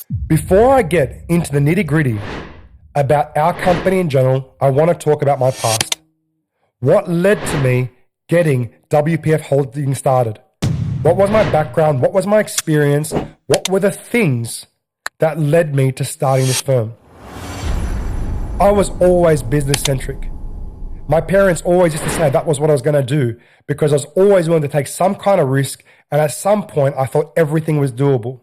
Before I get into the nitty-gritty about our company in general, I want to talk about my past. What led to me getting WPF Holdings started? What was my background? What was my experience? What were the things that led me to starting this firm? I was always business-centric. My parents always used to say that was what I was going to do because I was always willing to take some kind of risk, and at some point I thought everything was doable.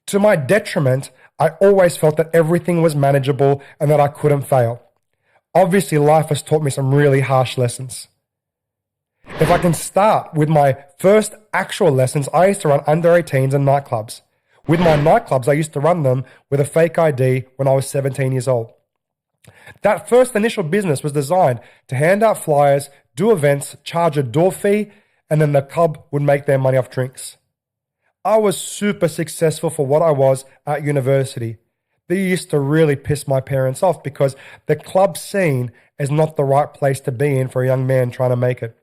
To my detriment, I always felt that everything was manageable and that I couldn't fail. Obviously, life has taught me some really harsh lessons. If I can start with my first actual lessons, I used to run under 18s and nightclubs. With my nightclubs, I used to run them with a fake ID when I was 17 years old. That first initial business was designed to hand out flyers, do events, charge a door fee, and then the club would make their money off drinks. I was super successful for what I was at university. They used to really piss my parents off because the club scene is not the right place to be in for a young man trying to make it.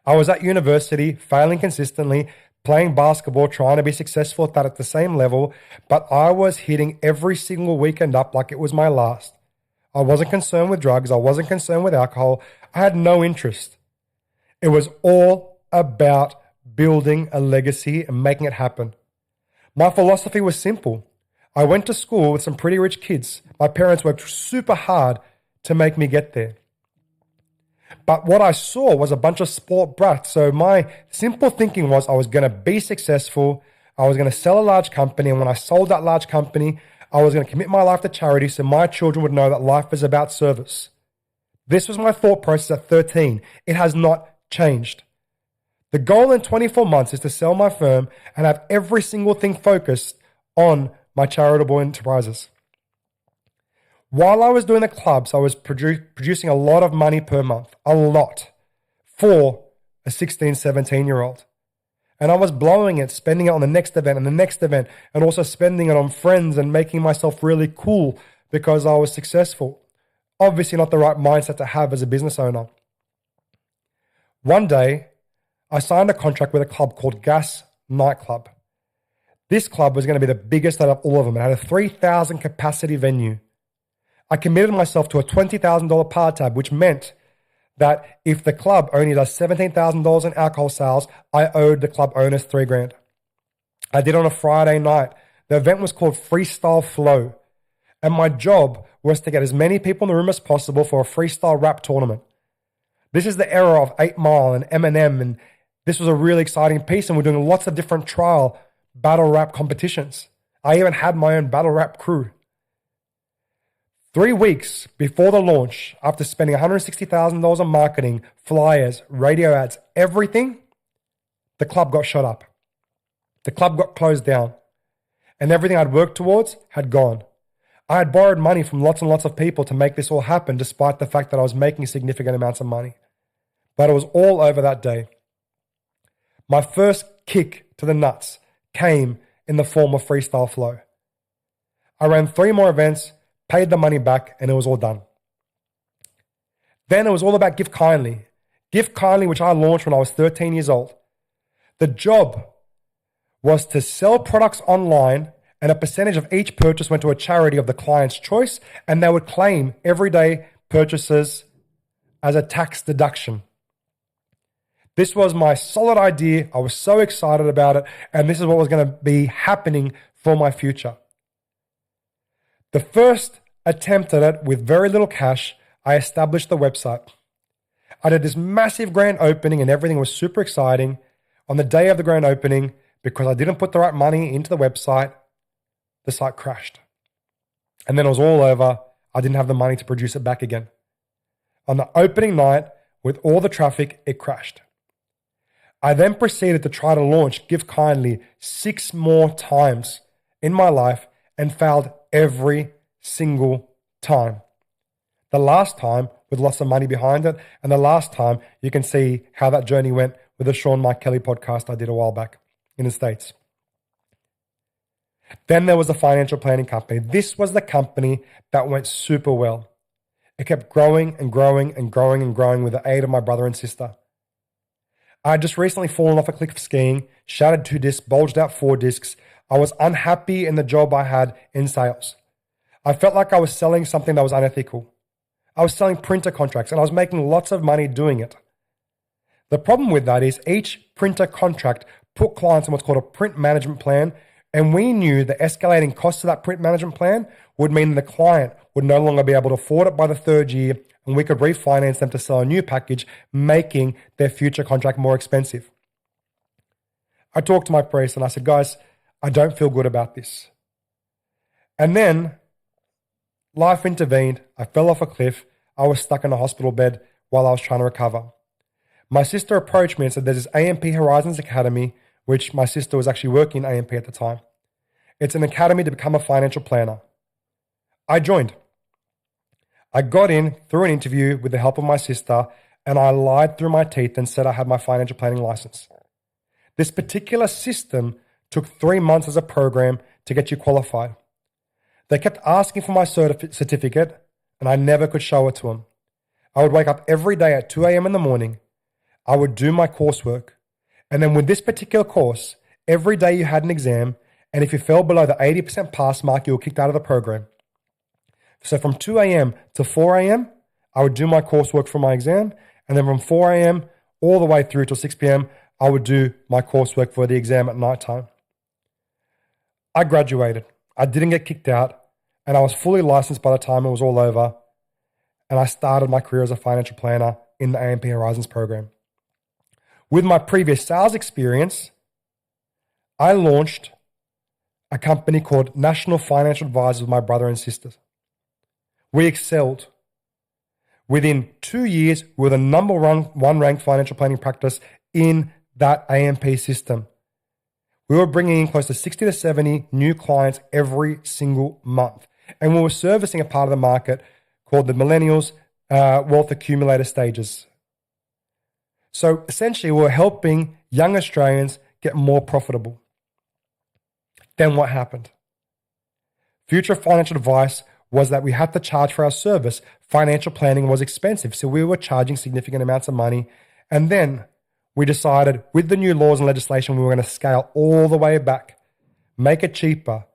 I was at university, failing consistently, playing basketball, trying to be successful at that at the same level, but I was hitting every single weekend up like it was my last. I wasn't concerned with drugs. I wasn't concerned with alcohol. I had no interest. It was all about building a legacy and making it happen. My philosophy was simple. I went to school with some pretty rich kids. My parents worked super hard to make me get there. But what I saw was a bunch of sport brats. So my simple thinking was I was going to be successful. I was going to sell a large company. And when I sold that large company, I was going to commit my life to charity so my children would know that life is about service. This was my thought process at 13. It has not changed. The goal in 24 months is to sell my firm and have every single thing focused on my charitable enterprises. While I was doing the clubs, I was producing a lot of money per month, a lot, for a 16, 17-year-old. And I was blowing it, spending it on the next event and the next event, and also spending it on friends and making myself really cool because I was successful. Obviously not the right mindset to have as a business owner. One day, I signed a contract with a club called Gas Nightclub. This club was going to be the biggest out of all of them. It had a 3,000 capacity venue. I committed myself to a $20,000 par tab, which meant that if the club only does $17,000 in alcohol sales, I owed the club owners $3,000. I did it on a Friday night. The event was called Freestyle Flow, and my job was to get as many people in the room as possible for a freestyle rap tournament. This is the era of 8 Mile and Eminem, and this was a really exciting piece, and we're doing lots of different trial battle rap competitions. I even had my own battle rap crew. 3 weeks before the launch, after spending $160,000 on marketing, flyers, radio ads, everything, the club got shut up. The club got closed down, and everything I'd worked towards had gone. I had borrowed money from lots and lots of people to make this all happen, despite the fact that I was making significant amounts of money. But it was all over that day. My first kick to the nuts came in the form of Freestyle Flow. I ran 3 more events, paid the money back, and it was all done. Then it was all about Give Kindly. Give Kindly, which I launched when I was 13 years old. The job was to sell products online, and a percentage of each purchase went to a charity of the client's choice, and they would claim everyday purchases as a tax deduction. This was my solid idea. I was so excited about it, and this is what was going to be happening for my future. The first attempt at it, with very little cash, I established the website. I did this massive grand opening, and everything was super exciting. On the day of the grand opening, because I didn't put the right money into the website, the site crashed. And then it was all over. I didn't have the money to produce it back again. On the opening night, with all the traffic, it crashed. I then proceeded to try to launch Give Kindly 6 more times in my life and failed every single time. The last time with lots of money behind it, and the last time you can see how that journey went with the Sean Mike Kelly podcast I did a while back in the States. Then there was the financial planning company. This was the company that went super well. It kept growing and growing and growing and growing with the aid of my brother and sister. I had just recently fallen off a cliff skiing, shattered 2 discs, bulged out 4 discs. I was unhappy in the job I had in sales. I felt like I was selling something that was unethical. I was selling printer contracts and I was making lots of money doing it. The problem with that is each printer contract put clients on what's called a print management plan, and we knew the escalating costs of that print management plan would mean the client would no longer be able to afford it by the third year, and we could refinance them to sell a new package, making their future contract more expensive. I talked to my priest and I said, guys, I don't feel good about this. And then life intervened. I fell off a cliff. I was stuck in a hospital bed while I was trying to recover. My sister approached me and said, there's this AMP Horizons Academy, which my sister was actually working in AMP at the time. It's an academy to become a financial planner. I joined. I got in through an interview with the help of my sister, and I lied through my teeth and said I had my financial planning license. This particular system took 3 months as a program to get you qualified. They kept asking for my certificate, and I never could show it to them. I would wake up every day at 2 a.m. in the morning. I would do my coursework. And then with this particular course, every day you had an exam, and if you fell below the 80% pass mark, you were kicked out of the program. So from 2 a.m. to 4 a.m., I would do my coursework for my exam, and then from 4 a.m. all the way through till 6 p.m., I would do my coursework for the exam at night time. I graduated. I didn't get kicked out, and I was fully licensed by the time it was all over, and I started my career as a financial planner in the AMP Horizons program. With my previous sales experience, I launched a company called National Financial Advisors with my brother and sisters. We excelled. Within 2 years, we were the number one ranked financial planning practice in that AMP system. We were bringing in close to 60 to 70 new clients every single month. And we were servicing a part of the market called the millennials wealth accumulator stages. So essentially, we're helping young Australians get more profitable. Then what happened? Future financial advice was that we had to charge for our service. Financial planning was expensive, so we were charging significant amounts of money. And then we decided with the new laws and legislation, we were going to scale all the way back, make it cheaper.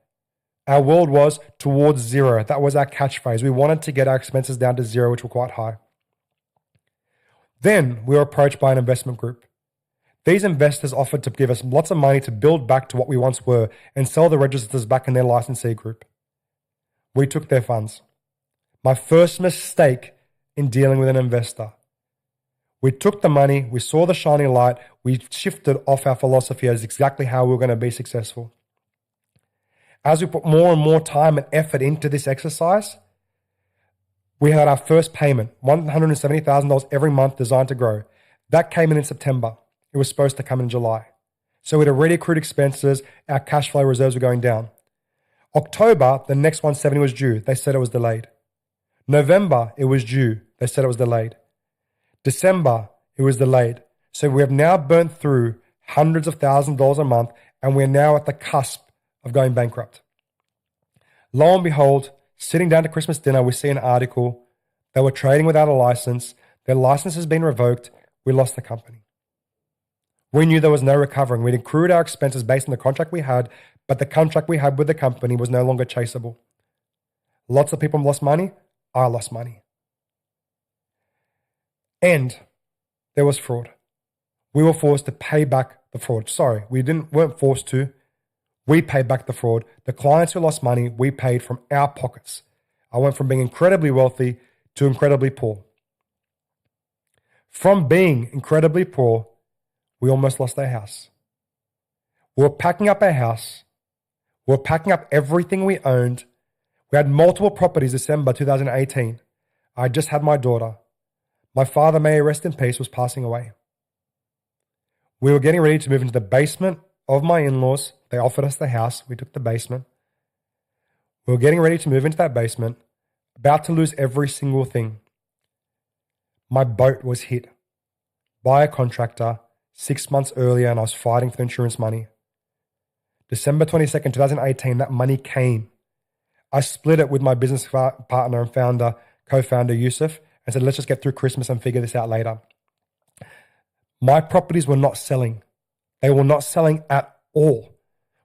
Our world was towards zero. That was our catchphrase. We wanted to get our expenses down to zero, which were quite high. Then we were approached by an investment group. These investors offered to give us lots of money to build back to what we once were and sell the registers back in their licensee group. We took their funds. My first mistake in dealing with an investor. We took the money, we saw the shining light, we shifted off our philosophy as exactly how we were going to be successful. As we put more and more time and effort into this exercise, we had our first payment, $170,000 every month designed to grow. That came in September. It was supposed to come in July. So we'd already accrued expenses. Our cash flow reserves were going down. October, the next 170 was due. They said it was delayed. November, it was due. They said it was delayed. December, it was delayed. So we have now burnt through hundreds of thousands of dollars a month, and we're now at the cusp of going bankrupt. Lo and behold, sitting down to Christmas dinner, we see an article. They were trading without a license. Their license has been revoked. We lost the company. We knew there was no recovering. We'd accrued our expenses based on the contract we had, but the contract we had with the company was no longer chaseable. Lots of people lost money. I lost money. And there was fraud. We were forced to pay back the fraud. Sorry, weren't forced to. We paid back the fraud. The clients who lost money, we paid from our pockets. I went from being incredibly wealthy to incredibly poor. From being incredibly poor, we almost lost our house. We were packing up our house. We were packing up everything we owned. We had multiple properties December 2018. I just had my daughter. My father, may he rest in peace, was passing away. We were getting ready to move into the basement of my in-laws. They offered us the house. We took the basement. We were getting ready to move into that basement, about to lose every single thing. My boat was hit by a contractor 6 months earlier, and I was fighting for the insurance money. December 22nd, 2018, that money came. I split it with my business partner and co-founder Yusuf, and said, let's just get through Christmas and figure this out later. My properties were not selling. They were not selling at all.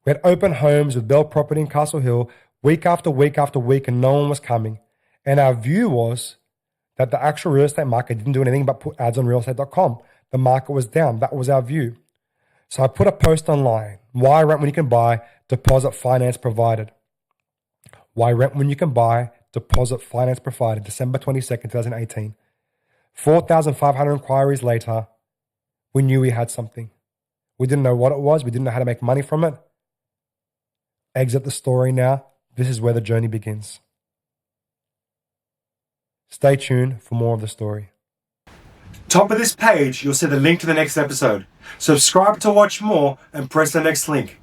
We We had open homes with Bell Property in Castle Hill week after week after week, and no one was coming. And our view was that the actual real estate market didn't do anything but put ads on realestate.com. The market was down. That was our view. So I put a post online. Why rent when you can buy? Deposit finance provided. Why rent when you can buy? Deposit finance provided. December 22nd, 2018. 4,500 inquiries later, we knew we had something. We didn't know what it was. We didn't know how to make money from it. Exit the story now. This is where the journey begins. Stay tuned for more of the story. Top of this page, you'll see the link to the next episode. Subscribe to watch more and press the next link.